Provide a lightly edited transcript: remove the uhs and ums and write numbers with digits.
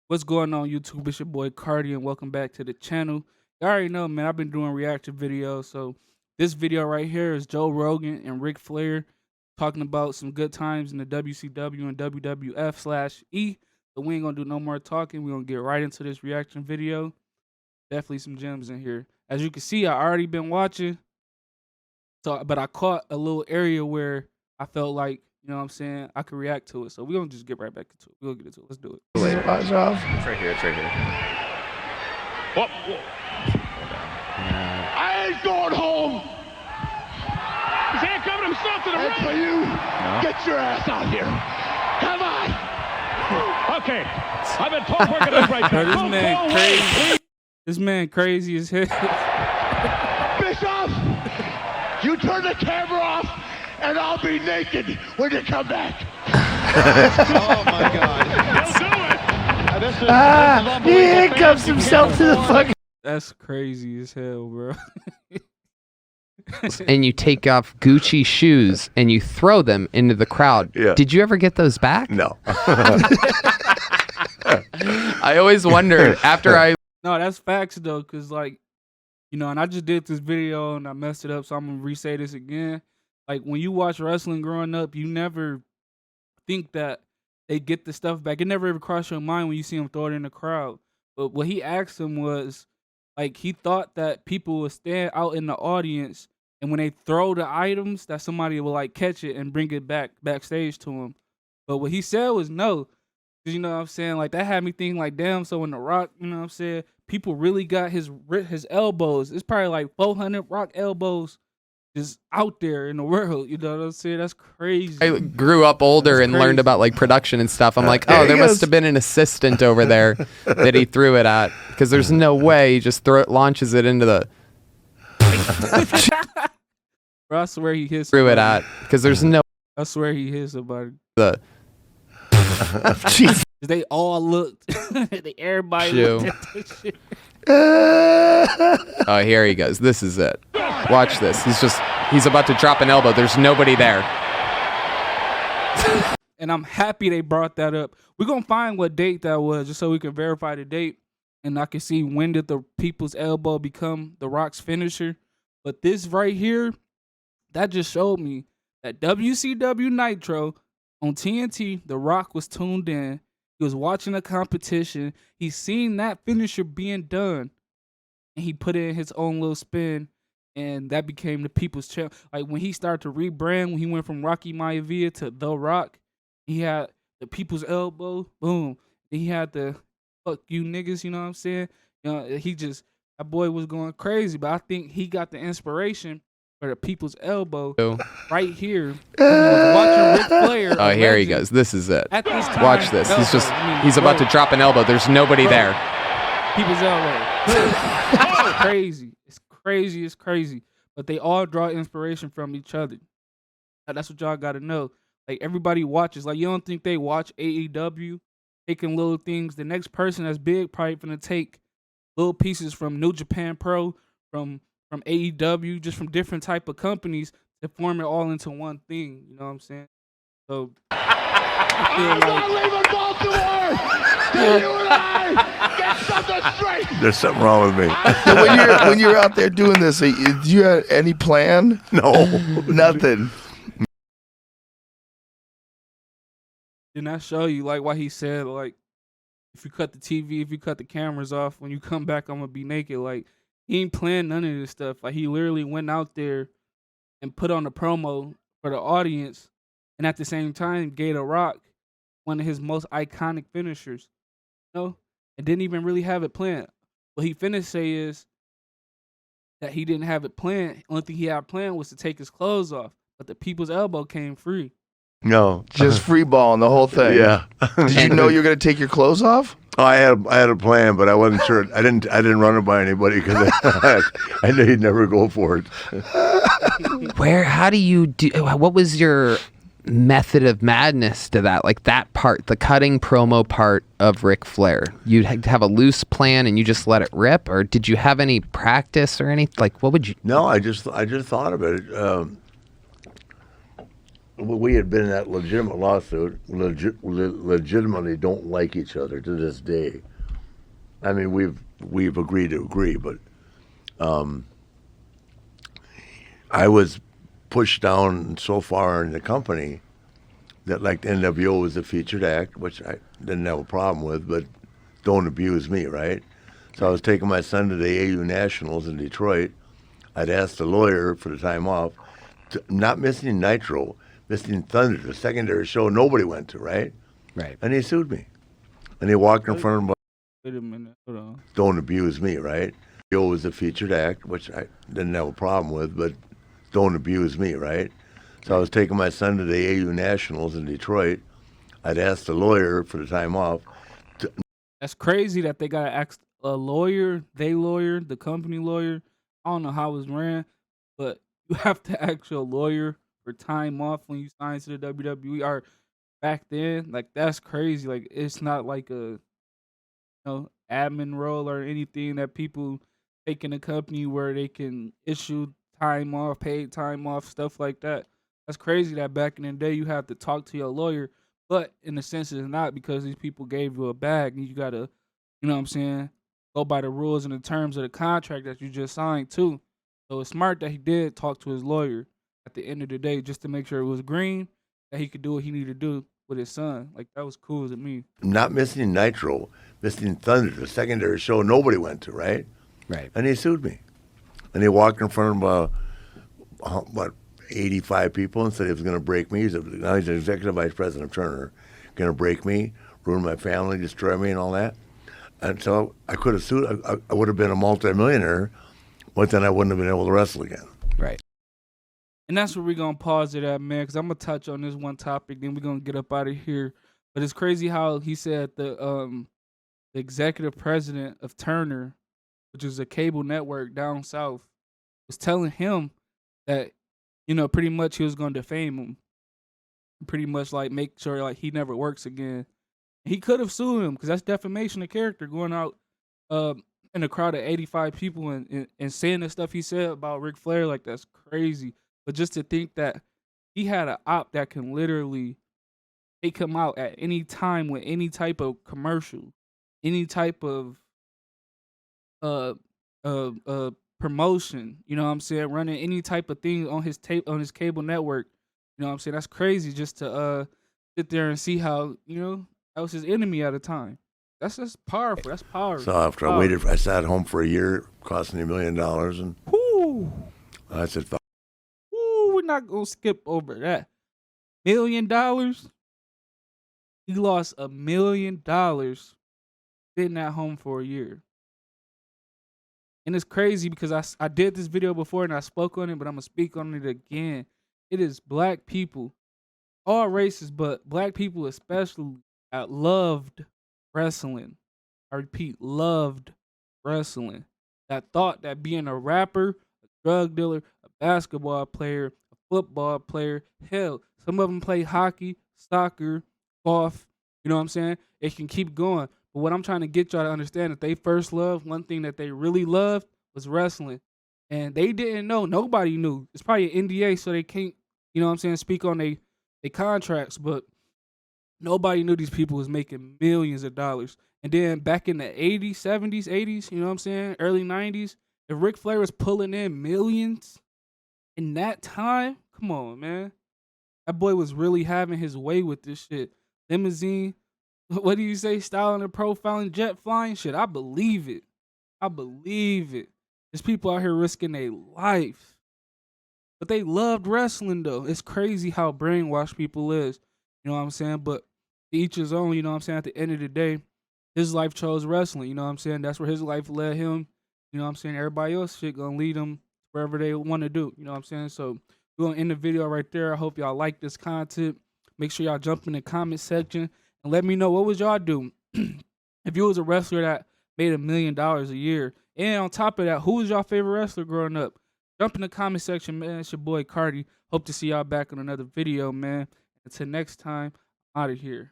What's going on, YouTube? It's your boy Cardi, and welcome back to the channel. You already know, man, I've been doing reaction videos. So this video right here is Joe Rogan and Ric Flair talking about some good times in the WCW and WWF/E. So we ain't gonna do no more talking. We're gonna get right into this reaction video. Definitely some gems in here. As you can see, I already been watching. But I caught a little area where I felt like, you know what I'm saying, I could react to it. So we're gonna just get right back into it. We'll get into it. Let's do it. Watch off. It's right here. It's right here. Whoa. I ain't going home. He's handcuffing himself to the ring. For you, get your ass out here. Come on. Okay. I've been told we're gonna break Bro, this man crazy. This man crazy as hell. Bischoff, you turn the camera off, and I'll be naked when you come back. Oh my God. He'll do it. He handcuffs himself to the fucking. That's crazy as hell, bro. And you take off Gucci shoes and you throw them into the crowd. Yeah. Did you ever get those back? No. I always wondered after I. No, that's facts though, cause like, you know, and I just did this video and I messed it up, so I'm gonna re-say this again. Like when you watch wrestling growing up, you never think that they get the stuff back. It never ever crossed your mind when you see him throw it in the crowd. But what he asked him was, like, he thought that people would stand out in the audience, and when they throw the items, that somebody will like catch it and bring it backstage to him. But what he said was no. Cause you know what I'm saying? Like that had me thinking like, damn, so when The Rock, you know what I'm saying, people really got his elbows. It's probably like 400 Rock elbows just out there in the world. You know what I'm saying? That's crazy. I grew up older and learned about like production and stuff. I'm like, oh, there must have been an assistant over there that he threw it at, because there's no way he just launches it into the. Bro, I swear he hit somebody. threw it at, because there's no. I swear he hit somebody. The. They all looked. Everybody looked at this shit. Oh, here he goes. This is it. Watch this. He's about to drop an elbow. There's nobody there. And I'm happy they brought that up. We're going to find what date that was just so we can verify the date. And I can see when did the people's elbow become The Rock's finisher. But this right here, that just showed me that WCW Nitro on TNT, The Rock was tuned in. He was watching a competition. He seen that finisher being done. And he put in his own little spin. And that became the people's champ. Like when he started to rebrand, when he went from Rocky Maivia to The Rock, he had the people's elbow. Boom. And he had the fuck you niggas, you know what I'm saying? You know, that boy was going crazy. But I think he got the inspiration for the people's elbow right here. He was watching Ric Flair. Oh, here he goes. This is it. At this time, Watch this. He's about to drop an elbow. There's nobody there. People's elbow. It's crazy. It's crazy. It's crazy. But they all draw inspiration from each other. That's what y'all got to know. Like everybody watches. Like you don't think they watch AEW taking little things. The next person that's big probably gonna take little pieces from New Japan Pro, from AEW, just from different type of companies to form it all into one thing. You know what I'm saying? So I'm not leaving Baltimore. Till you and I get something straight. There's something wrong with me. When you're out there doing this, do you have any plan? No. Nothing. didn't I show you like why he said like if you cut the TV, if you cut the cameras off, when you come back, I'm gonna be naked. Like he ain't playing none of this stuff. Like he literally went out there and put on a promo for the audience, and at the same time gave The Rock one of his most iconic finishers. You know, and didn't even really have it planned. What he finished say is that he didn't have it planned. Only thing he had planned was to take his clothes off, but the people's elbow came free. No. Just free balling the whole thing. Yeah. Did you know you were gonna take your clothes off? Oh, I had a plan, but I wasn't sure. I didn't run it by anybody because I knew he'd never go for it. How do you do? What was your method of madness to that? Like that part, the cutting promo part of Ric Flair. You'd have a loose plan and you just let it rip, or did you have any practice or anything? Like what would you? No, I just thought of it. we had been in that legitimate lawsuit, legitimately don't like each other to this day. I mean, we've agreed to agree, but I was pushed down so far in the company that, like, the NWO was a featured act, which I didn't have a problem with, but don't abuse me, right? So I was taking my son to the AU Nationals in Detroit. I'd asked the lawyer for the time off, not missing Nitro, missing Thunder, the secondary show nobody went to, right? Right. And he sued me. And he walked in front of him, Wait a minute. Hold on. don't abuse me, right? It was a featured act, which I didn't have a problem with, but don't abuse me, right? So I was taking my son to the AU Nationals in Detroit. I'd asked the lawyer for the time off. That's crazy that they gotta ask a lawyer, the company lawyer. I don't know how it's ran, but you have to ask your lawyer for time off when you sign to the WWE. Or back then, like, that's crazy. Like, it's not like a admin role or anything that people take in a company where they can issue time off, paid time off, stuff like that. That's crazy that back in the day you have to talk to your lawyer, but in a sense it's not, because these people gave you a bag and you gotta, you know what I'm saying, go by the rules and the terms of the contract that you just signed too. So it's smart that he did talk to his lawyer at the end of the day just to make sure it was green, that he could do what he needed to do with his son. Like, that was cool to me. Not missing Nitro, missing Thunder, the secondary show nobody went to, right? Right. And he sued me. And he walked in front of 85 people and said he was going to break me. Now he's an executive vice president of Turner, going to break me, ruin my family, destroy me, and all that. And so I could have sued. I would have been a multimillionaire, but then I wouldn't have been able to wrestle again. Right. And that's where we're going to pause it at, man, because I'm going to touch on this one topic, then we're going to get up out of here. But it's crazy how he said the executive president of Turner, which is a cable network down south, was telling him that, pretty much he was going to defame him. Pretty much, like, make sure, like, he never works again. He could have sued him, because that's defamation of character, going out in a crowd of 85 people and saying the stuff he said about Ric Flair. Like, that's crazy. But just to think that he had an op that can literally take him out at any time with any type of commercial, any type of promotion, you know what I'm saying, running any type of thing on his cable network, you know what I'm saying, that's crazy, just to sit there and see how, that was his enemy at a time. That's just powerful. That's powerful. So after I sat home for a year, costing me $1 million, and Woo! I said, fuck. We're not gonna skip over that. $1 million. He lost $1 million sitting at home for a year. And it's crazy because I did this video before and I spoke on it, but I'm gonna speak on it again. It is black people, all races, but black people especially, that loved wrestling. I repeat, loved wrestling. That thought that being a rapper, a drug dealer, a basketball player, a football player, hell, some of them play hockey, soccer, golf, you know what I'm saying? It can keep going. But what I'm trying to get y'all to understand, that they first loved, one thing that they really loved was wrestling. And they didn't know, nobody knew. It's probably an NDA, so they can't, you know what I'm saying, speak on their contracts, but nobody knew these people was making millions of dollars. And then back in the 80s, 70s, 80s, you know what I'm saying, early 90s, if Ric Flair was pulling in millions in that time, come on, man. That boy was really having his way with this shit. Limousine, what do you say, styling and profiling, jet flying shit. I believe it. I believe it. There's people out here risking their life. But they loved wrestling, though. It's crazy how brainwashed people is. You know what I'm saying? But to each his own, you know what I'm saying? At the end of the day, his life chose wrestling. You know what I'm saying? That's where his life led him. You know what I'm saying? Everybody else shit gonna lead them wherever they want to do. You know what I'm saying? So we're gonna end the video right there. I hope y'all like this content. Make sure y'all jump in the comment section and let me know, what would y'all do if you was a wrestler that made $1 million a year. And on top of that, who was y'all favorite wrestler growing up? Jump in the comment section, man. It's your boy Cardi. Hope to see y'all back on another video, man. Until next time, I'm out of here.